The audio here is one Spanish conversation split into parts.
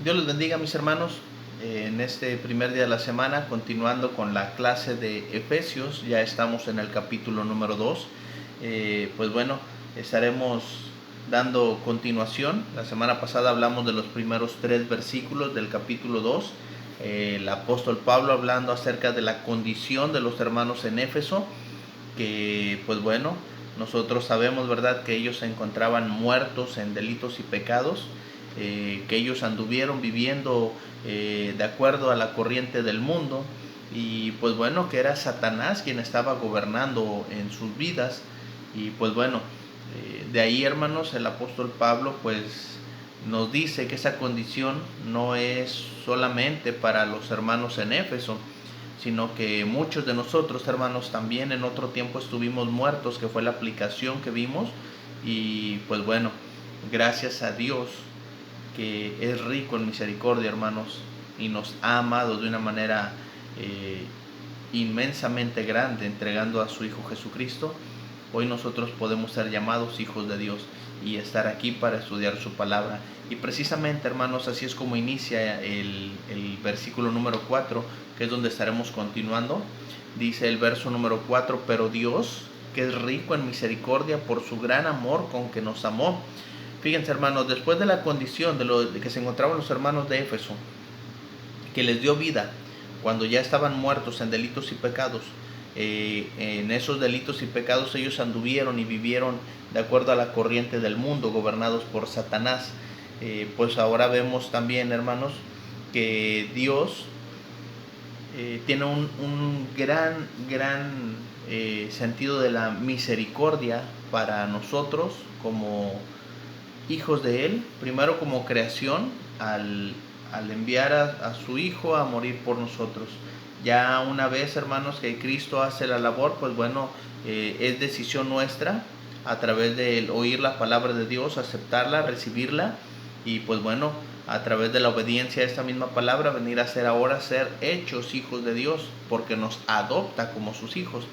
Dios les bendiga, mis hermanos. En este primer día de la semana, continuando con la clase de Efesios, ya estamos en el capítulo número 2. Pues bueno, estaremos dando continuación. La semana pasada hablamos de los primeros 3 versículos del capítulo 2. El apóstol Pablo hablando acerca de la condición de los hermanos en Éfeso, que pues bueno, nosotros sabemos, ¿verdad?, que ellos se encontraban muertos en delitos y pecados, que ellos anduvieron viviendo de acuerdo a la corriente del mundo, y pues bueno, que era Satanás quien estaba gobernando en sus vidas. Y pues bueno, de ahí, hermanos, el apóstol Pablo pues nos dice que esa condición no es solamente para los hermanos en Éfeso, sino que muchos de nosotros, hermanos, también en otro tiempo estuvimos muertos, que fue la aplicación que vimos. Y pues bueno, gracias a Dios, que es rico en misericordia, hermanos, y nos ha amado de una manera inmensamente grande, entregando a su Hijo Jesucristo. Hoy nosotros podemos ser llamados hijos de Dios y estar aquí para estudiar su palabra. Y precisamente, hermanos, así es como inicia el versículo número 4, que es donde estaremos continuando. Dice el verso número 4: pero Dios, que es rico en misericordia por su gran amor con que nos amó. Fíjense, hermanos, después de la condición de que se encontraban los hermanos de Éfeso, que les dio vida cuando ya estaban muertos en delitos y pecados, en esos delitos y pecados ellos anduvieron y vivieron de acuerdo a la corriente del mundo, gobernados por Satanás. Pues ahora vemos también, hermanos, que Dios tiene un gran sentido de la misericordia para nosotros como hijos de Él. Primero, como creación, al enviar a su Hijo a morir por nosotros. Ya una vez, hermanos, que Cristo hace la labor, pues bueno, es decisión nuestra, a través de oír la palabra de Dios, aceptarla, recibirla, y pues bueno, a través de la obediencia a esta misma palabra, venir a ser ahora, ser hechos hijos de Dios, porque nos adopta como sus hijos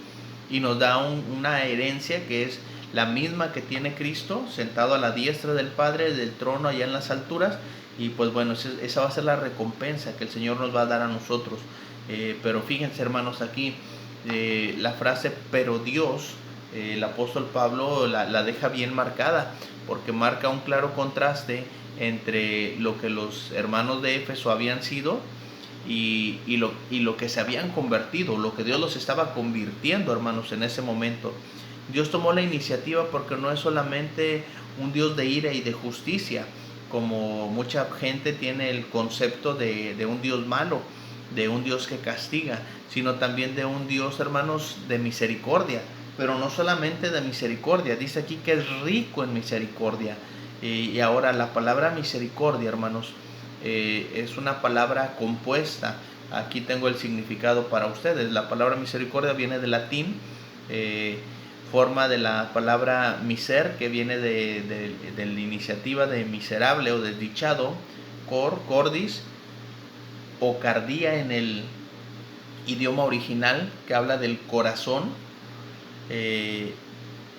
y nos da una herencia que es la misma que tiene Cristo, sentado a la diestra del Padre, del trono allá en las alturas. Y pues bueno, esa va a ser la recompensa que el Señor nos va a dar a nosotros. Pero fíjense, hermanos, aquí la frase pero Dios, el apóstol Pablo la deja bien marcada, porque marca un claro contraste entre lo que los hermanos de Éfeso habían sido y lo que se habían convertido, lo que Dios los estaba convirtiendo, hermanos, en ese momento. Dios tomó la iniciativa porque no es solamente un Dios de ira y de justicia, como mucha gente tiene el concepto de un Dios malo, de un Dios que castiga, sino también de un Dios, hermanos, de misericordia. Pero no solamente de misericordia, dice aquí que es rico en misericordia. Y ahora la palabra misericordia, hermanos, es una palabra compuesta. Aquí tengo el significado para ustedes. La palabra misericordia viene del latín, forma de la palabra miser, que viene de la iniciativa de miserable o desdichado, cordis o cardía en el idioma original, que habla del corazón.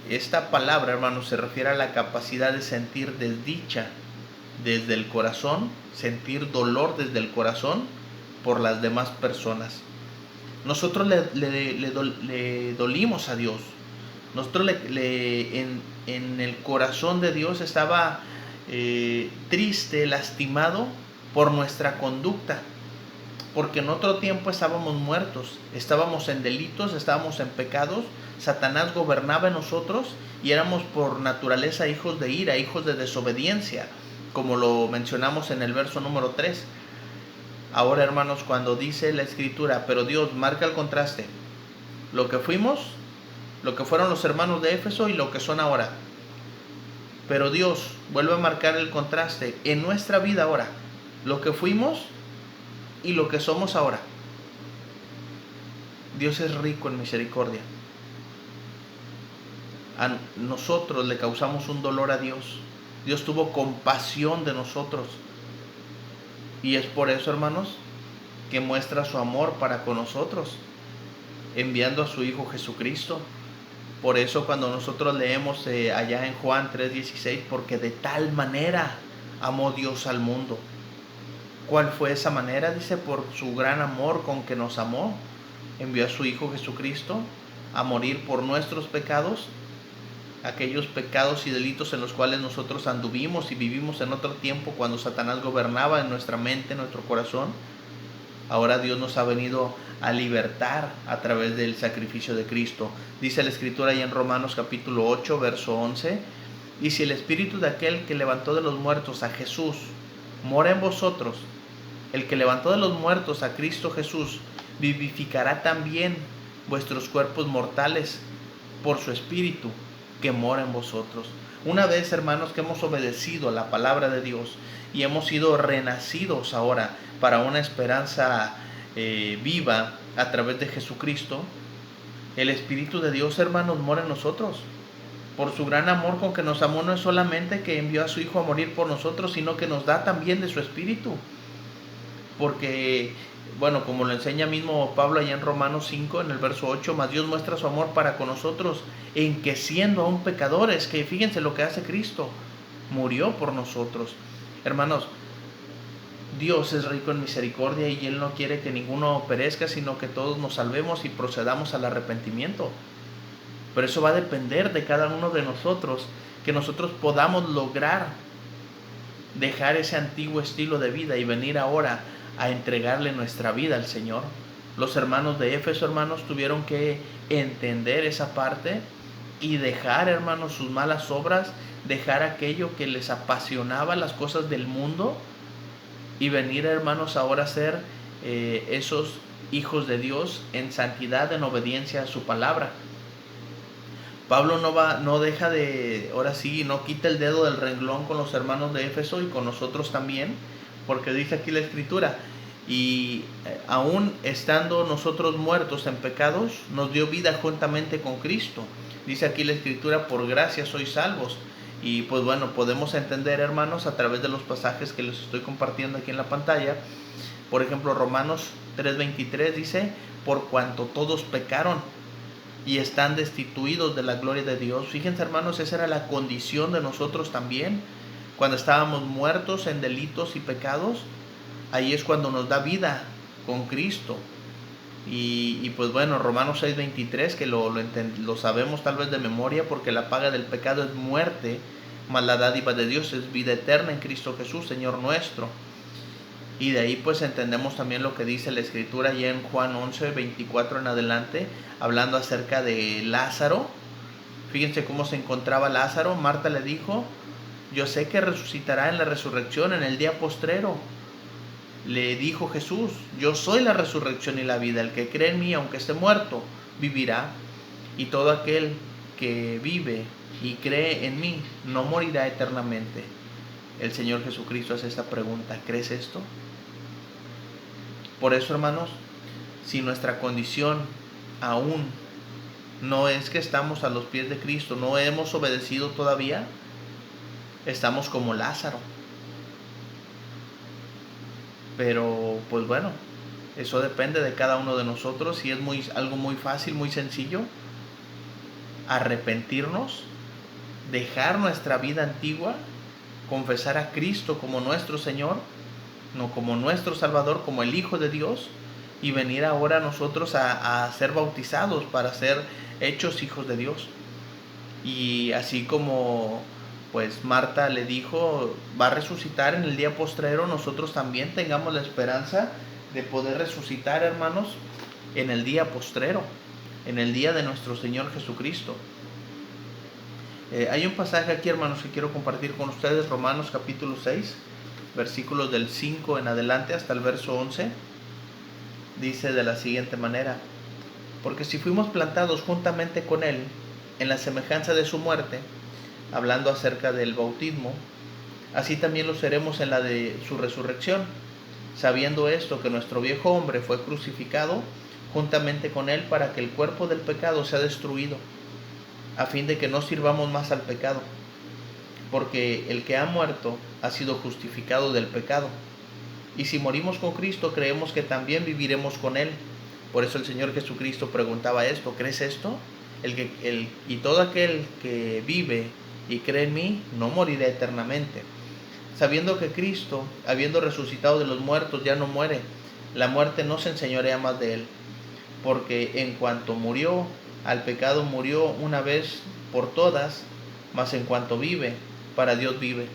Esta palabra, hermanos, se refiere a la capacidad de sentir desdicha desde el corazón, sentir dolor desde el corazón por las demás personas. Nosotros le dolimos a Dios. Nosotros en el corazón de Dios estaba triste, lastimado por nuestra conducta, porque en otro tiempo estábamos muertos, estábamos en delitos, estábamos en pecados, Satanás gobernaba en nosotros y éramos por naturaleza hijos de ira, hijos de desobediencia, como lo mencionamos en el verso número 3. Ahora, hermanos, cuando dice la Escritura, pero Dios, marca el contraste, lo que fuimos, lo que fueron los hermanos de Éfeso y lo que son ahora. Pero Dios vuelve a marcar el contraste en nuestra vida ahora, lo que fuimos y lo que somos ahora. Dios es rico en misericordia. A nosotros le causamos un dolor a Dios. Dios tuvo compasión de nosotros. Y es por eso, hermanos, que muestra su amor para con nosotros, enviando a su Hijo Jesucristo. Por eso cuando nosotros leemos allá en Juan 3:16, porque de tal manera amó Dios al mundo. ¿Cuál fue esa manera? Dice, por su gran amor con que nos amó, envió a su Hijo Jesucristo a morir por nuestros pecados, aquellos pecados y delitos en los cuales nosotros anduvimos y vivimos en otro tiempo cuando Satanás gobernaba en nuestra mente, en nuestro corazón. Ahora Dios nos ha venido a libertar a través del sacrificio de Cristo. Dice la Escritura ahí en Romanos capítulo 8, verso 11, y si el Espíritu de aquel que levantó de los muertos a Jesús mora en vosotros, el que levantó de los muertos a Cristo Jesús vivificará también vuestros cuerpos mortales por su Espíritu que mora en vosotros. Una vez, hermanos, que hemos obedecido a la palabra de Dios y hemos sido renacidos ahora para una esperanza viva a través de Jesucristo, el Espíritu de Dios, hermanos, mora en nosotros. Por su gran amor con que nos amó, no es solamente que envió a su Hijo a morir por nosotros, sino que nos da también de su Espíritu. Porque, bueno, como lo enseña mismo Pablo allá en Romanos 5, en el verso 8, mas Dios muestra su amor para con nosotros, en que siendo aún pecadores, que fíjense lo que hace Cristo, murió por nosotros. Hermanos, Dios es rico en misericordia y Él no quiere que ninguno perezca, sino que todos nos salvemos y procedamos al arrepentimiento. Pero eso va a depender de cada uno de nosotros, que nosotros podamos lograr dejar ese antiguo estilo de vida y venir ahora a entregarle nuestra vida al Señor. Los hermanos de Éfeso, hermanos, tuvieron que entender esa parte y dejar, hermanos, sus malas obras, dejar aquello que les apasionaba, las cosas del mundo, y venir, hermanos, ahora a ser esos hijos de Dios en santidad, en obediencia a su palabra. Pablo no deja de, ahora sí, no quita el dedo del renglón con los hermanos de Éfeso y con nosotros también, porque dice aquí la Escritura, y aún estando nosotros muertos en pecados, nos dio vida juntamente con Cristo. Dice aquí la Escritura, por gracia sois salvos. Y pues bueno, podemos entender, hermanos, a través de los pasajes que les estoy compartiendo aquí en la pantalla. Por ejemplo, Romanos 3:23 dice, por cuanto todos pecaron y están destituidos de la gloria de Dios. Fíjense, hermanos, esa era la condición de nosotros también. Cuando estábamos muertos en delitos y pecados, ahí es cuando nos da vida con Cristo. Y pues bueno, Romanos 6:23, que lo sabemos tal vez de memoria, porque la paga del pecado es muerte, mas la dádiva de Dios es vida eterna en Cristo Jesús, Señor nuestro. Y de ahí pues entendemos también lo que dice la Escritura ya en Juan 11:24 en adelante, hablando acerca de Lázaro. Fíjense cómo se encontraba Lázaro. Marta le dijo, yo sé que resucitará en la resurrección en el día postrero. Le dijo Jesús, yo soy la resurrección y la vida, el que cree en mí, aunque esté muerto, vivirá. Y todo aquel que vive y cree en mí, no morirá eternamente. El Señor Jesucristo hace esta pregunta, ¿crees esto? Por eso, hermanos, si nuestra condición aún no es que estamos a los pies de Cristo, no hemos obedecido todavía, estamos como Lázaro. Pero pues bueno, eso depende de cada uno de nosotros y es algo muy fácil, muy sencillo. Arrepentirnos, dejar nuestra vida antigua, confesar a Cristo como nuestro Señor, no como nuestro Salvador, como el Hijo de Dios, y venir ahora nosotros a ser bautizados para ser hechos hijos de Dios. Y así como pues Marta le dijo, va a resucitar en el día postrero, nosotros también tengamos la esperanza de poder resucitar, hermanos, en el día postrero, en el día de nuestro Señor Jesucristo. Hay un pasaje aquí, hermanos, que quiero compartir con ustedes, Romanos capítulo 6, versículos del 5 en adelante hasta el verso 11. Dice de la siguiente manera, porque si fuimos plantados juntamente con Él en la semejanza de su muerte, hablando acerca del bautismo, así también lo seremos en la de su resurrección, sabiendo esto, que nuestro viejo hombre fue crucificado juntamente con Él para que el cuerpo del pecado sea destruido, a fin de que no sirvamos más al pecado, porque el que ha muerto ha sido justificado del pecado. Y si morimos con Cristo, creemos que viviremos con Él. Por eso el Señor Jesucristo preguntaba esto, ¿crees esto? Y todo aquel que vive y cree en mí, no morirá eternamente. sabiendo que Cristo, habiendo resucitado de los muertos, ya no muere. La muerte no se enseñorea más de él, porque en cuanto murió, al pecado murió una vez por todas, mas en cuanto vive, para Dios vive.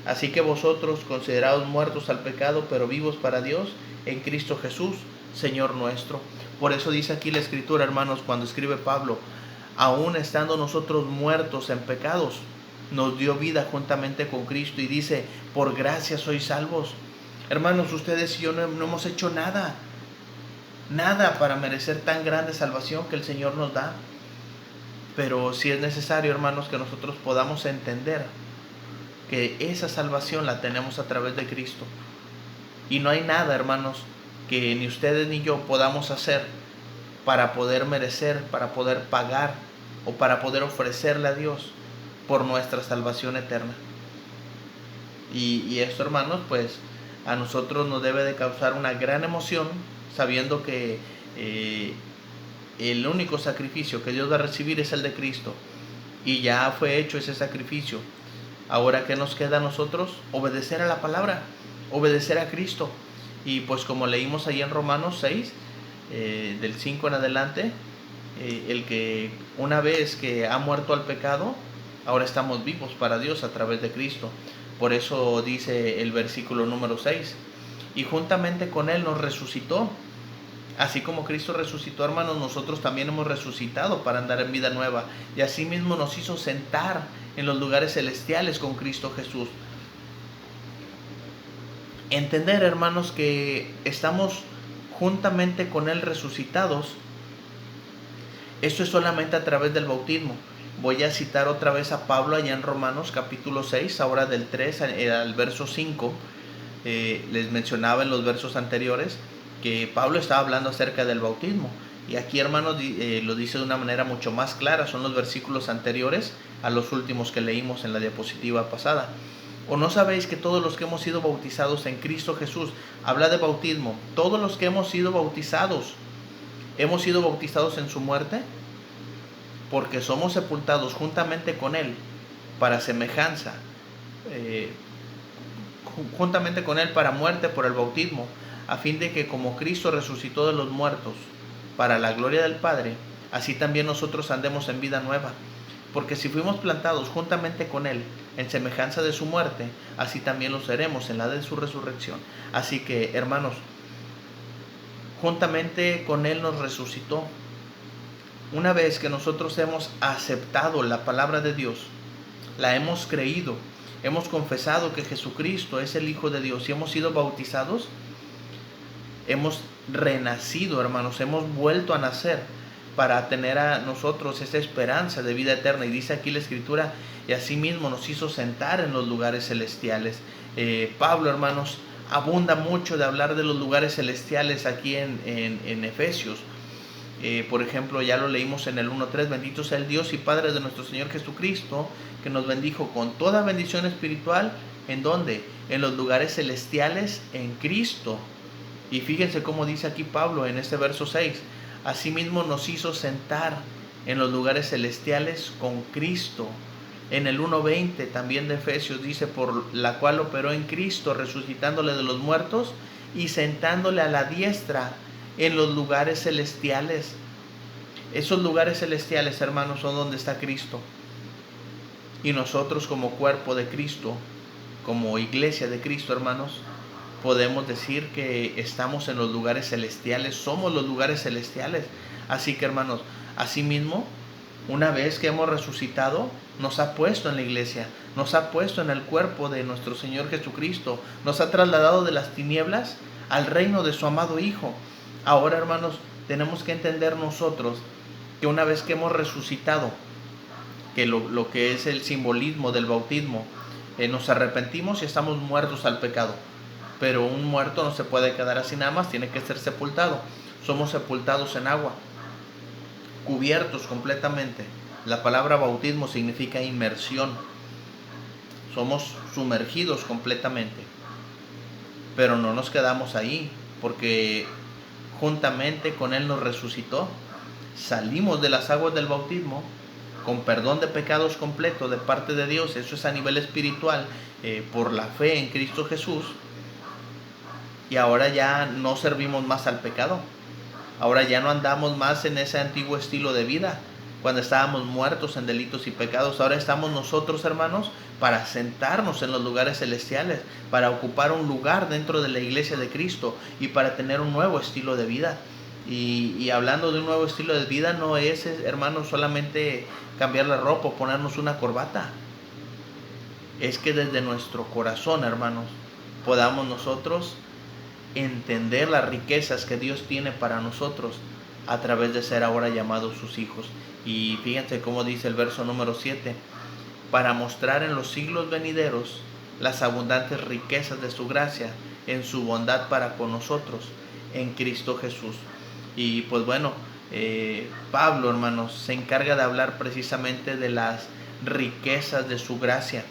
Así que vosotros, considerados muertos al pecado, pero vivos para Dios, en Cristo Jesús, Señor nuestro. Por eso dice aquí la Escritura, hermanos, cuando escribe Pablo, aún estando nosotros muertos en pecados, nos dio vida juntamente con Cristo, y dice, por gracia sois salvos. Hermanos, ustedes y yo no hemos hecho nada para merecer tan grande salvación que el Señor nos da. Pero sí es necesario, hermanos, que nosotros podamos entender que esa salvación la tenemos a través de Cristo. Y no hay nada, hermanos, que ni ustedes ni yo podamos hacer para poder merecer, para poder pagar o para poder ofrecerle a Dios por nuestra salvación eterna. Y esto, hermanos, pues a nosotros nos debe de causar una gran emoción, sabiendo que el único sacrificio que Dios va a recibir es el de Cristo, y ya fue hecho ese sacrificio. Ahora, ¿qué nos queda a nosotros? Obedecer a la palabra, obedecer a Cristo. Y pues como leímos ahí en Romanos 6, del 5 en adelante, el que una vez que ha muerto al pecado, ahora estamos vivos para Dios a través de Cristo. Por eso dice el versículo número 6, y juntamente con Él nos resucitó. Así como Cristo resucitó, hermanos, nosotros también hemos resucitado para andar en vida nueva. Y asimismo nos hizo sentar en los lugares celestiales con Cristo Jesús. Entender, hermanos, que estamos juntamente con Él resucitados, esto es solamente a través del bautismo. Voy a citar otra vez a Pablo allá en Romanos capítulo 6, ahora del 3 al verso 5. Les mencionaba en los versos anteriores que Pablo estaba hablando acerca del bautismo. Y aquí, hermanos, lo dice de una manera mucho más clara. Son los versículos anteriores a los últimos que leímos en la diapositiva pasada. ¿O no sabéis que todos los que hemos sido bautizados en Cristo Jesús, habla de bautismo, todos los que hemos sido bautizados en su muerte? Porque somos sepultados juntamente con Él para semejanza, juntamente con Él para muerte por el bautismo, a fin de que como Cristo resucitó de los muertos para la gloria del Padre, así también nosotros andemos en vida nueva. Porque si fuimos plantados juntamente con Él en semejanza de su muerte, así también lo seremos en la de su resurrección. Así que, hermanos, juntamente con Él nos resucitó. Una vez que nosotros hemos aceptado la palabra de Dios, la hemos creído, hemos confesado que Jesucristo es el Hijo de Dios y hemos sido bautizados, hemos renacido, hermanos, hemos vuelto a nacer para tener a nosotros esa esperanza de vida eterna. Y dice aquí la Escritura, y asimismo nos hizo sentar en los lugares celestiales. Pablo, hermanos, abunda mucho de hablar de los lugares celestiales aquí en Efesios. Por ejemplo, ya lo leímos en el 1.3, bendito sea el Dios y Padre de nuestro Señor Jesucristo, que nos bendijo con toda bendición espiritual. ¿En dónde? En los lugares celestiales en Cristo. Y fíjense cómo dice aquí Pablo en este verso 6, asimismo nos hizo sentar en los lugares celestiales con Cristo. En el 1.20 también de Efesios dice, por la cual operó en Cristo, resucitándole de los muertos y sentándole a la diestra en los lugares celestiales. Esos lugares celestiales, hermanos, son donde está Cristo. Y nosotros como cuerpo de Cristo, como iglesia de Cristo, hermanos, podemos decir que estamos en los lugares celestiales, somos los lugares celestiales. Así que, hermanos, asimismo, una vez que hemos resucitado, nos ha puesto en la iglesia, nos ha puesto en el cuerpo de nuestro Señor Jesucristo, nos ha trasladado de las tinieblas al reino de su amado Hijo. Ahora, hermanos, tenemos que entender nosotros que una vez que hemos resucitado, que lo que es el simbolismo del bautismo, nos arrepentimos y estamos muertos al pecado. Pero un muerto no se puede quedar así nada más, tiene que ser sepultado. Somos sepultados en agua, cubiertos completamente. La palabra bautismo significa inmersión. Somos sumergidos completamente. Pero no nos quedamos ahí, porque juntamente con Él nos resucitó. Salimos de las aguas del bautismo con perdón de pecados completo de parte de Dios. Eso es a nivel espiritual, por la fe en Cristo Jesús. Y ahora ya no servimos más al pecado. Ahora ya no andamos más en ese antiguo estilo de vida, cuando estábamos muertos en delitos y pecados. Ahora estamos nosotros, hermanos, para sentarnos en los lugares celestiales, para ocupar un lugar dentro de la iglesia de Cristo y para tener un nuevo estilo de vida. Y hablando de un nuevo estilo de vida, no es, hermanos, solamente cambiar la ropa o ponernos una corbata. Es que desde nuestro corazón, hermanos, podamos nosotros entender las riquezas que Dios tiene para nosotros a través de ser ahora llamados sus hijos. Y fíjense cómo dice el verso número 7: para mostrar en los siglos venideros las abundantes riquezas de su gracia en su bondad para con nosotros en Cristo Jesús. Y pues bueno, Pablo, hermanos, se encarga de hablar precisamente de las riquezas de su gracia,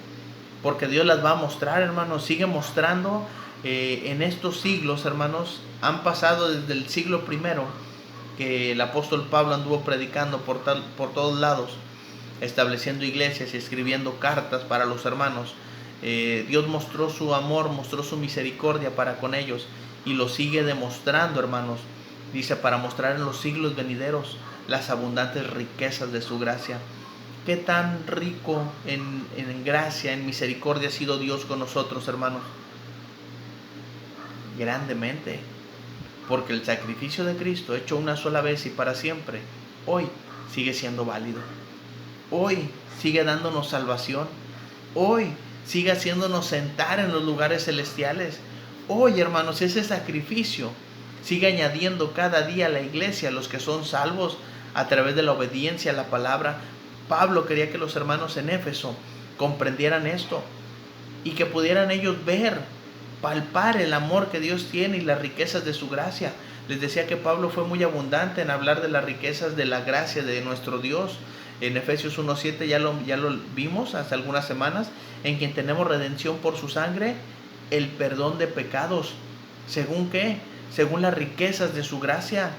porque Dios las va a mostrar, hermanos, sigue mostrando. En estos siglos, hermanos, han pasado desde el siglo primero, que el apóstol Pablo anduvo predicando por todos lados, estableciendo iglesias y escribiendo cartas para los hermanos. Dios mostró su amor, mostró su misericordia para con ellos, y lo sigue demostrando, hermanos. Dice, para mostrar en los siglos venideros las abundantes riquezas de su gracia. ¿Qué tan rico en gracia, en misericordia ha sido Dios con nosotros, hermanos? Grandemente, porque el sacrificio de Cristo, hecho una sola vez y para siempre, hoy sigue siendo válido. Hoy sigue dándonos salvación. Hoy sigue haciéndonos sentar en los lugares celestiales. Hoy, hermanos, ese sacrificio sigue añadiendo cada día a la iglesia los que son salvos a través de la obediencia a la palabra. Pablo quería que los hermanos en Éfeso comprendieran esto y que pudieran ellos ver, palpar el amor que Dios tiene y las riquezas de su gracia. Les decía que Pablo fue muy abundante en hablar de las riquezas de la gracia de nuestro Dios. En Efesios 1:7 ya lo vimos hace algunas semanas, en quien tenemos redención por su sangre, el perdón de pecados. ¿Según qué? Según las riquezas de su gracia.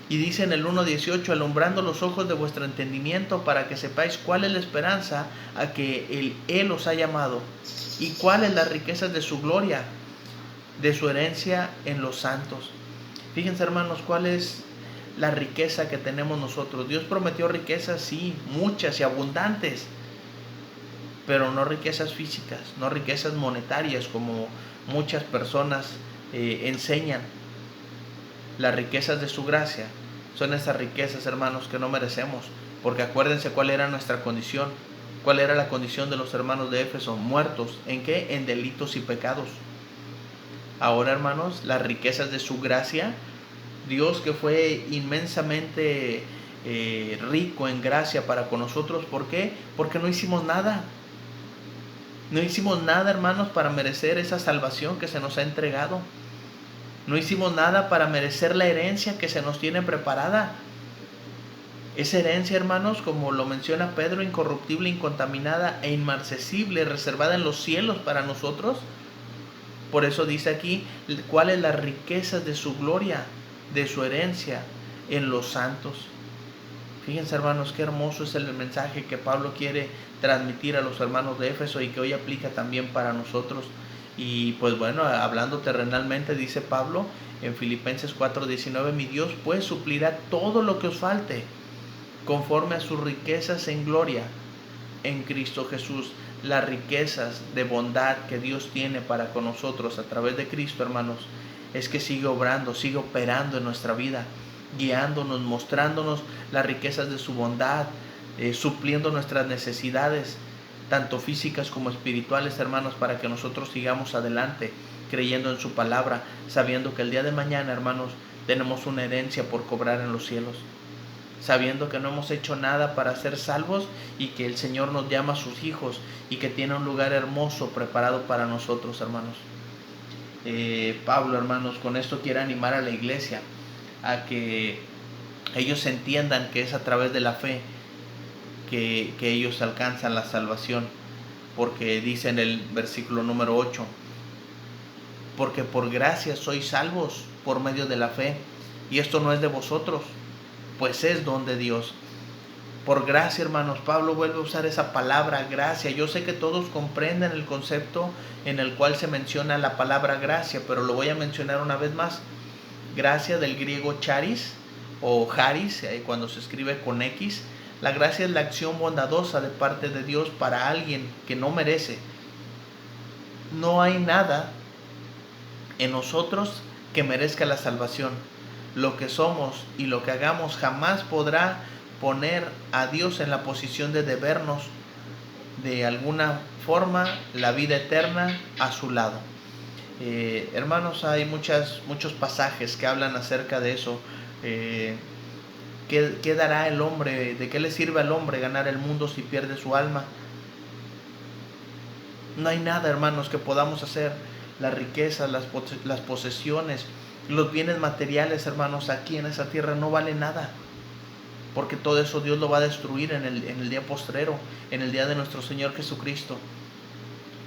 Y dice en el 1:18, alumbrando los ojos de vuestro entendimiento para que sepáis cuál es la esperanza a que Él os ha llamado y cuáles las riquezas de su gloria, de su herencia en los santos. Fíjense, hermanos, cuál es la riqueza que tenemos nosotros. Dios prometió riquezas, sí, muchas y abundantes, pero no riquezas físicas, no riquezas monetarias como muchas personas enseñan. Las riquezas de su gracia son esas riquezas, hermanos, que no merecemos, porque acuérdense cuál era nuestra condición, cuál era la condición de los hermanos de Éfeso: muertos. ¿En qué? En delitos y pecados. Ahora, hermanos, las riquezas de su gracia, Dios, que fue inmensamente rico en gracia para con nosotros. ¿Por qué? Porque no hicimos nada. No hicimos nada, hermanos, para merecer esa salvación que se nos ha entregado. No hicimos nada para merecer la herencia que se nos tiene preparada. Esa herencia, hermanos, como lo menciona Pedro, incorruptible, incontaminada e inmarcesible, reservada en los cielos para nosotros. Por eso dice aquí, ¿cuáles las riquezas de su gloria, de su herencia en los santos? Fíjense, hermanos, qué hermoso es el mensaje que Pablo quiere transmitir a los hermanos de Éfeso y que hoy aplica también para nosotros. Y pues bueno, hablando terrenalmente, dice Pablo en Filipenses 4:19, mi Dios pues suplirá todo lo que os falte conforme a sus riquezas en gloria en Cristo Jesús. Las riquezas de bondad que Dios tiene para con nosotros a través de Cristo, hermanos, es que sigue obrando, sigue operando en nuestra vida, guiándonos, mostrándonos las riquezas de su bondad, supliendo nuestras necesidades, tanto físicas como espirituales, hermanos, para que nosotros sigamos adelante, creyendo en su palabra, sabiendo que el día de mañana, hermanos, tenemos una herencia por cobrar en los cielos, sabiendo que no hemos hecho nada para ser salvos y que el Señor nos llama a sus hijos y que tiene un lugar hermoso preparado para nosotros, hermanos. Pablo, hermanos, con esto quiere animar a la iglesia a que ellos entiendan que es a través de la fe que ellos alcanzan la salvación, porque dice en el versículo número 8, porque por gracia sois salvos por medio de la fe, y esto no es de vosotros, pues es don de Dios. Por gracia, hermanos, Pablo vuelve a usar esa palabra gracia. Yo sé que todos comprenden el concepto en el cual se menciona la palabra gracia, pero lo voy a mencionar una vez más. Gracia del griego charis o charis, cuando se escribe con X. La gracia es la acción bondadosa de parte de Dios para alguien que no merece. No hay nada en nosotros que merezca la salvación. Lo que somos y lo que hagamos jamás podrá poner a Dios en la posición de debernos de alguna forma la vida eterna a su lado. Hermanos, hay muchos pasajes que hablan acerca de eso. ¿Qué dará el hombre? ¿De qué le sirve al hombre ganar el mundo si pierde su alma? No hay nada, hermanos, que podamos hacer. Las riquezas, las posesiones, los bienes materiales, hermanos, aquí en esa tierra no vale nada. Porque todo eso Dios lo va a destruir en el día postrero, en el día de nuestro Señor Jesucristo.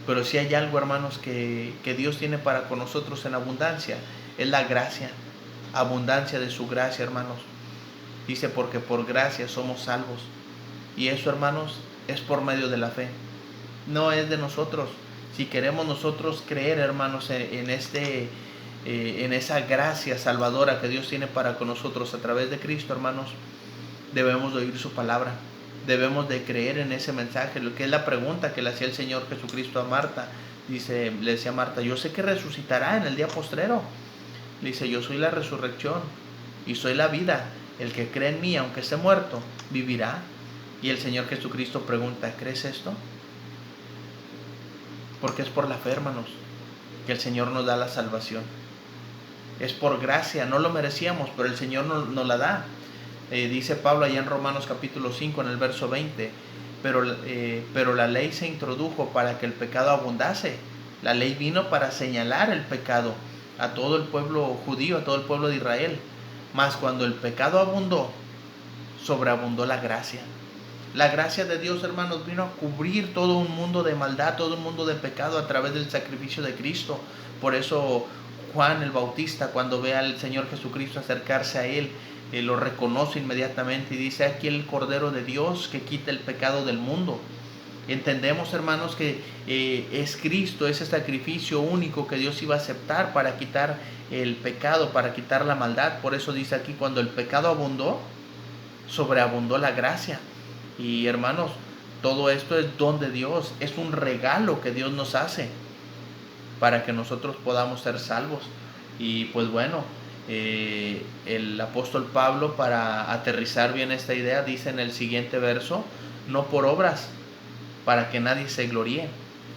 Pero si hay algo, hermanos, que Dios tiene para con nosotros en abundancia, es la gracia, abundancia de su gracia, hermanos. Dice, porque por gracia somos salvos. Y eso, hermanos, es por medio de la fe. No es de nosotros. Si queremos nosotros creer, hermanos, en esa gracia salvadora que Dios tiene para con nosotros a través de Cristo, hermanos, debemos de oír su palabra. Debemos de creer en ese mensaje, lo que es la pregunta que le hacía el Señor Jesucristo a Marta. Le decía a Marta, yo sé que resucitará en el día postrero. Le dice, yo soy la resurrección y soy la vida. El que cree en mí, aunque esté muerto, vivirá. Y el Señor Jesucristo pregunta, ¿crees esto? Porque es por la fe, hermanos, que el Señor nos da la salvación. Es por gracia, no lo merecíamos, pero el Señor nos la da. Dice Pablo allá en Romanos capítulo 5 en el verso 20, pero la ley se introdujo para que el pecado abundase. La ley vino para señalar el pecado a todo el pueblo judío, a todo el pueblo de Israel. Mas cuando el pecado abundó, sobreabundó la gracia. La gracia de Dios, hermanos, vino a cubrir todo un mundo de maldad, todo un mundo de pecado a través del sacrificio de Cristo. Por eso Juan el Bautista, cuando ve al Señor Jesucristo acercarse a él, lo reconoce inmediatamente y dice, aquí el Cordero de Dios que quita el pecado del mundo. Entendemos, hermanos, que es Cristo, ese sacrificio único que Dios iba a aceptar para quitar el pecado, para quitar la maldad. Por eso dice aquí, cuando el pecado abundó, sobreabundó la gracia. Y hermanos, todo esto es don de Dios, es un regalo que Dios nos hace para que nosotros podamos ser salvos. Y pues bueno, el apóstol Pablo, para aterrizar bien esta idea, dice en el siguiente verso, no por obras, para que nadie se gloríe.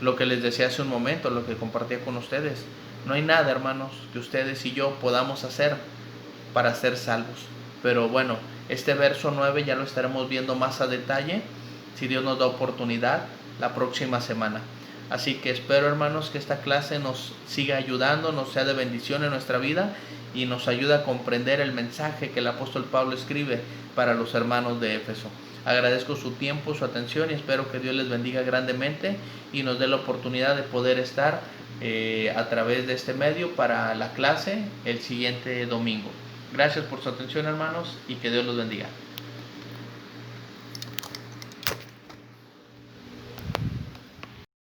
Lo que les decía hace un momento, lo que compartía con ustedes. No hay nada, hermanos, que ustedes y yo podamos hacer para ser salvos. Pero bueno, este verso 9 ya lo estaremos viendo más a detalle, si Dios nos da oportunidad, la próxima semana. Así que espero, hermanos, que esta clase nos siga ayudando, nos sea de bendición en nuestra vida y nos ayude a comprender el mensaje que el apóstol Pablo escribe para los hermanos de Éfeso. Agradezco su tiempo, su atención y espero que Dios les bendiga grandemente y nos dé la oportunidad de poder estar a través de este medio para la clase el siguiente domingo. Gracias por su atención, hermanos, y que Dios los bendiga.